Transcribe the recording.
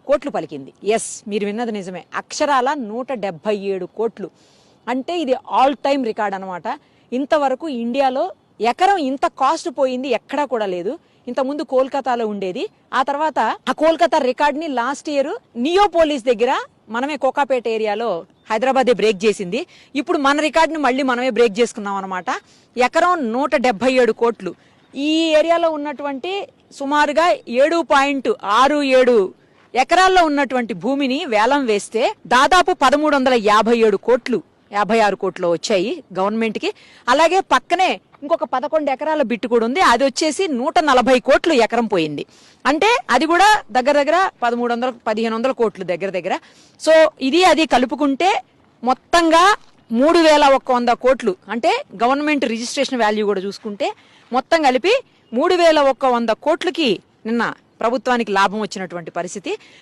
కోట్లు పలికింది. ఎస్, మీరు విన్నది నిజమే. అక్షరాల 177 కోట్లు. అంటే ఇది ఆల్ టైమ్ రికార్డ్ అనమాట. ఇంతవరకు ఇండియాలో ఎకరం ఇంత కాస్ట్ పోయింది ఎక్కడా కూడా లేదు. ఇంతకుముందు కోల్కతాలో ఉండేది. ఆ తర్వాత ఆ కోల్కతా రికార్డ్ ని లాస్ట్ ఇయర్ నియోపోలిస్ దగ్గర మనమే కోకాపేట ఏరియాలో హైదరాబాదే బ్రేక్ చేసింది. ఇప్పుడు మన రికార్డుని మళ్ళీ మనమే బ్రేక్ చేసుకున్నాం అనమాట. ఎకరం 177 కోట్లు. ఈ ఏరియాలో ఉన్నటువంటి సుమారుగా 7.67 ఎకరాల్లో ఉన్నటువంటి భూమిని వేలం వేస్తే దాదాపు 1357 కోట్లు 56 కోట్లు వచ్చాయి గవర్నమెంట్ కి. అలాగే పక్కనే ఇంకొక 11 ఎకరాల బిట్టు కూడా ఉంది. అది వచ్చేసి 140 కోట్లు ఎకరం పోయింది. అంటే అది కూడా దగ్గర దగ్గర 1300-1500 కోట్లు దగ్గర. సో ఇది అది కలుపుకుంటే మొత్తంగా 3100 కోట్లు. అంటే గవర్నమెంట్ రిజిస్ట్రేషన్ వాల్యూ కూడా చూసుకుంటే మొత్తం కలిపి 3100 కోట్లకి నిన్న ప్రభుత్వానికి లాభం వచ్చినటువంటి పరిస్థితి.